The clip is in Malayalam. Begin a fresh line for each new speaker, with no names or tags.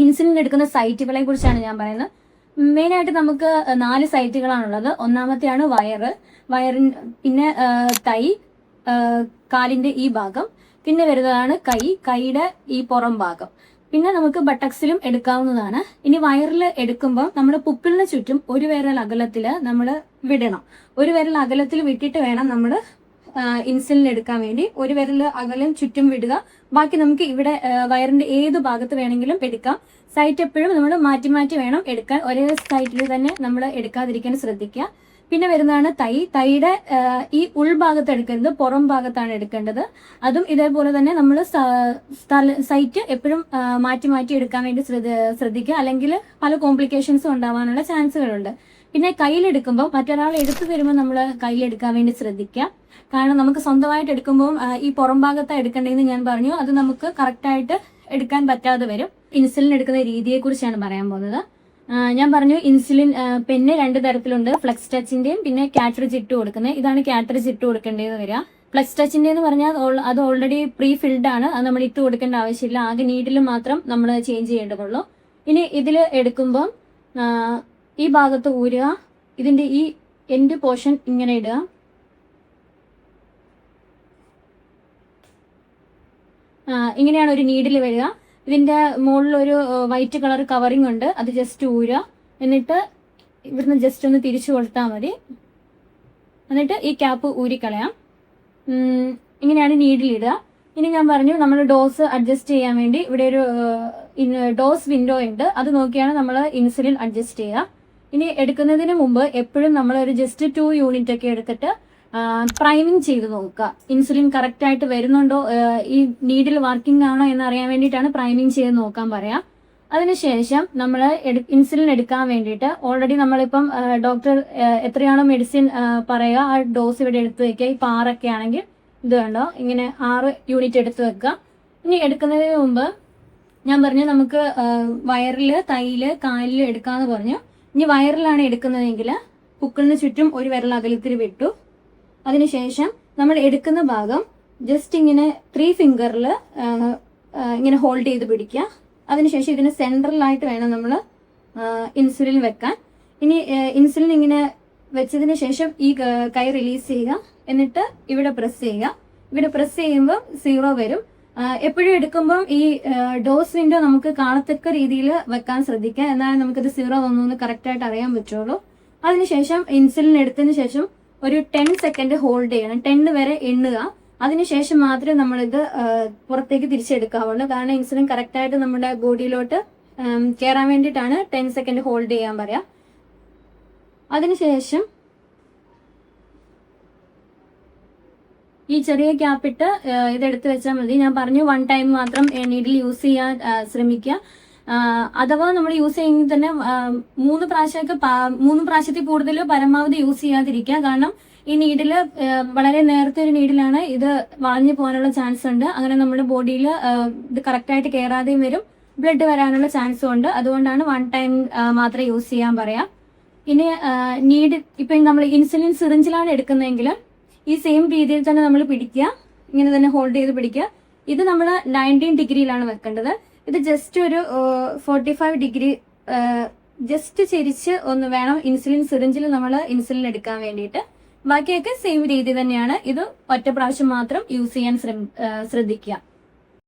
ഇൻസുലിൻ എടുക്കുന്ന സൈറ്റുകളെ കുറിച്ചാണ് ഞാൻ പറയുന്നത്. മെയിനായിട്ട് നമുക്ക് 4 സൈറ്റുകളാണുള്ളത്. ഒന്നാമത്തെയാണ് പിന്നെ തൈ, കാലിന്റെ ഈ ഭാഗം, പിന്നെ വരുന്നതാണ് കൈയുടെ ഈ പുറം ഭാഗം, പിന്നെ നമുക്ക് ബട്ടക്സിലും എടുക്കാവുന്നതാണ്. ഇനി വയറിൽ എടുക്കുമ്പോൾ നമ്മൾ പുക്കിളിന് ചുറ്റും ഒരു വിരൽ അകലത്തില് നമ്മൾ വിടണം. ഒരു വിരൽ അകലത്തിൽ വിട്ടിട്ട് വേണം നമ്മൾ ഇൻസുലിൻ എടുക്കാൻ വേണ്ടി. ഒരു വിരൽ അകലം ചുറ്റും വിടുക. ബാക്കി നമുക്ക് ഇവിടെ വയറിന്റെ ഏത് ഭാഗത്ത് വേണമെങ്കിലും എടുക്കാം. സൈറ്റ് എപ്പോഴും നമ്മൾ മാറ്റി മാറ്റി വേണം എടുക്കാൻ. ഒരേ സൈറ്റിൽ തന്നെ നമ്മൾ എടുക്കാതിരിക്കാൻ ശ്രദ്ധിക്കുക. പിന്നെ വരുന്നതാണ് തൈയുടെ ഈ ഉൾഭാഗത്ത് എടുക്കരുത്, പുറം ഭാഗത്താണ് എടുക്കേണ്ടത്. അതും ഇതേപോലെ തന്നെ നമ്മൾ സൈറ്റ് എപ്പോഴും മാറ്റി മാറ്റി എടുക്കാൻ വേണ്ടി ശ്രദ്ധിക്കുക. അല്ലെങ്കിൽ പല കോംപ്ലിക്കേഷൻസും ഉണ്ടാവാനുള്ള ചാൻസുകളുണ്ട്. പിന്നെ കയ്യിലെടുക്കുമ്പോൾ മറ്റൊരാൾ എടുത്തു തരുമ്പോൾ നമ്മൾ കയ്യിലെടുക്കാൻ വേണ്ടി ശ്രദ്ധിക്കുക. കാരണം നമുക്ക് സ്വന്തമായിട്ട് എടുക്കുമ്പോൾ ഈ പുറം ഭാഗത്താണ് എടുക്കേണ്ടതെന്ന് ഞാൻ പറഞ്ഞു. അത് നമുക്ക് കറക്റ്റായിട്ട് എടുക്കാൻ പറ്റാതെ വരും. ഇൻസുലിൻ എടുക്കുന്ന രീതിയെക്കുറിച്ചാണ് പറയാൻ പോകുന്നത്. ഞാൻ പറഞ്ഞു ഇൻസുലിൻ പെന്ന് 2 തരത്തിലുണ്ട്. ഫ്ലെക്സ് ടച്ചിന്റെയും പിന്നെ കാട്രിഡ്ജ് ഇട്ട് കൊടുക്കുന്നത്. ഇതാണ് കാട്രിഡ്ജ് ഇട്ട് കൊടുക്കേണ്ടതെന്ന് വരിക. ഫ്ലെക്സ് ടച്ചിന്റെ എന്ന് പറഞ്ഞാൽ അത് ഓൾറെഡി പ്രീ ഫിൽഡ് ആണ്. അത് നമ്മൾ ഇട്ട് കൊടുക്കേണ്ട ആവശ്യമില്ല. ആകെ നീഡിൽ മാത്രം നമ്മൾ ചേഞ്ച് ചെയ്യേണ്ടതുള്ളൂ. ഇനി ഇതിൽ എടുക്കുമ്പോൾ ഈ ഭാഗത്ത് ഊരുക. ഇതിന്റെ ഈ എൻഡ് പോർഷൻ ഇങ്ങനെ ഇടുക. ഇങ്ങനെയാണ് ഒരു നീഡിൽ വരിക. ഇതിന്റെ മുകളിൽ ഒരു വൈറ്റ് കളർ കവറിംഗ് ഉണ്ട്. അത് ജസ്റ്റ് ഊരുക. എന്നിട്ട് ഇവിടുന്ന് ജസ്റ്റ് ഒന്ന് തിരിച്ചു കൊടുത്താൽ മതി. എന്നിട്ട് ഈ ക്യാപ്പ് ഊരിക്കളയാം. ഇങ്ങനെയാണ് നീഡിലിടുക. ഇനി ഞാൻ പറഞ്ഞു നമ്മൾ ഡോസ് അഡ്ജസ്റ്റ് ചെയ്യാൻ വേണ്ടി ഇവിടെ ഒരു ഡോസ് വിൻഡോ ഉണ്ട്. അത് നോക്കിയാണ് നമ്മൾ ഇൻസുലിൻ അഡ്ജസ്റ്റ് ചെയ്യുക. ഇനി എടുക്കുന്നതിന് മുമ്പ് എപ്പോഴും നമ്മൾ ഒരു ജസ്റ്റ് 2 യൂണിറ്റ് ഒക്കെ എടുത്തിട്ട് പ്രൈമിങ് ചെയ്ത് നോക്കുക. ഇൻസുലിൻ കറക്റ്റ് ആയിട്ട് വരുന്നുണ്ടോ, ഈ നീഡിൽ വർക്കിംഗ് ആണോ എന്ന് അറിയാൻ വേണ്ടിയിട്ടാണ് പ്രൈമിങ് ചെയ്ത് നോക്കാൻ പറയാം. അതിനുശേഷം നമ്മൾ ഇൻസുലിൻ എടുക്കാൻ വേണ്ടിയിട്ട് ഓൾറെഡി നമ്മളിപ്പം ഡോക്ടർ എത്രയാണോ മെഡിസിൻ പറയുക ആ ഡോസ് ഇവിടെ എടുത്തു വെക്കുക. ഇപ്പം 6 ഒക്കെ ആണെങ്കിൽ ഇത് കണ്ടോ ഇങ്ങനെ 6 യൂണിറ്റ് എടുത്തു വെക്കുക. ഇനി എടുക്കുന്നതിന് മുമ്പ് ഞാൻ പറഞ്ഞു നമുക്ക് വയറില്, തൈയില്, കാലില് എടുക്കാന്ന് പറഞ്ഞു. ഇനി വയറിലാണ് എടുക്കുന്നതെങ്കിൽ പുക്കിളിന് ചുറ്റും ഒരു വിരൽ അകലത്തിൽ വിട്ടു. അതിനുശേഷം നമ്മൾ എടുക്കുന്ന ഭാഗം ജസ്റ്റ് ഇങ്ങനെ 3 ഫിംഗറിൽ ഇങ്ങനെ ഹോൾഡ് ചെയ്ത് പിടിക്കുക. അതിനുശേഷം ഇതിന് സെൻട്രലായിട്ട് വേണം നമ്മൾ ഇൻസുലിൻ വെക്കാൻ. ഇനി ഇൻസുലിൻ ഇങ്ങനെ വെച്ചതിന് ശേഷം ഈ കൈ റിലീസ് ചെയ്യുക. എന്നിട്ട് ഇവിടെ പ്രസ് ചെയ്യുക. ഇവിടെ പ്രസ് ചെയ്യുമ്പോൾ 0 വരും. എപ്പോഴും എടുക്കുമ്പോൾ ഈ ഡോസ് വിൻഡോ നമുക്ക് കാണത്തക്ക രീതിയിൽ വെക്കാൻ ശ്രദ്ധിക്കുക. എന്നാലും നമുക്കിത് 0 വന്നു കറക്റ്റായിട്ട് അറിയാൻ പറ്റുള്ളൂ. അതിനുശേഷം ഇൻസുലിൻ എടുത്തതിന് ശേഷം ഒരു 10 സെക്കൻഡ് ഹോൾഡ് ചെയ്യണം. 10 വരെ എണ്ണുക. അതിനുശേഷം മാത്രമേ നമ്മളിത് പുറത്തേക്ക് തിരിച്ചെടുക്കാവുള്ളൂ. കാരണം ഇൻസുലിൻ കറക്റ്റായിട്ട് നമ്മുടെ ബോഡിയിലോട്ട് കയറാൻ വേണ്ടിയിട്ടാണ് 10 സെക്കൻഡ് ഹോൾഡ് ചെയ്യാൻ പറയാം. അതിനുശേഷം ഈ ചെറിയ ക്യാപ്പിട്ട് ഇതെടുത്ത് വെച്ചാൽ മതി. ഞാൻ പറഞ്ഞു 1 ടൈം മാത്രം നീഡിൽ യൂസ് ചെയ്യാൻ ശ്രമിക്കുക. അഥവാ നമ്മൾ യൂസ് ചെയ്യുന്നത് തന്നെ 3 പ്രാവശ്യത്തിൽ കൂടുതൽ പരമാവധി യൂസ് ചെയ്യാതിരിക്കുക. കാരണം ഈ നീഡില് വളരെ നേരത്തെ ഒരു നീഡിലാണ്. ഇത് വളഞ്ഞു പോകാനുള്ള ചാൻസ് ഉണ്ട്. അങ്ങനെ നമ്മുടെ ബോഡിയിൽ ഇത് കറക്റ്റായിട്ട് കയറാതെയും വരും. ബ്ലഡ് വരാനുള്ള ചാൻസും ഉണ്ട്. അതുകൊണ്ടാണ് 1 ടൈം മാത്രമേ യൂസ് ചെയ്യാൻ പറയാം. ഇനി ഇപ്പം നമ്മൾ ഇൻസുലിൻ സിറിഞ്ചിലാണ് എടുക്കുന്നതെങ്കിൽ ഈ സെയിം രീതിയിൽ തന്നെ നമ്മൾ പിടിക്കുക. ഇങ്ങനെ തന്നെ ഹോൾഡ് ചെയ്ത് പിടിക്കുക. ഇത് നമ്മൾ 19 ഡിഗ്രിയിലാണ് വെക്കേണ്ടത്. ഇത് ജസ്റ്റ് ഒരു 45 ഡിഗ്രി ജസ്റ്റ് ചെരിച്ച് ഒന്ന് വേണം ഇൻസുലിൻ സിറിഞ്ചിൽ നമ്മൾ ഇൻസുലിൻ എടുക്കാൻ വേണ്ടിയിട്ട്. ബാക്കിയൊക്കെ സെയിം രീതി തന്നെയാണ്. ഇത് ഒറ്റ പ്രാവശ്യം മാത്രം യൂസ് ചെയ്യാൻ ശ്രദ്ധിക്കുക.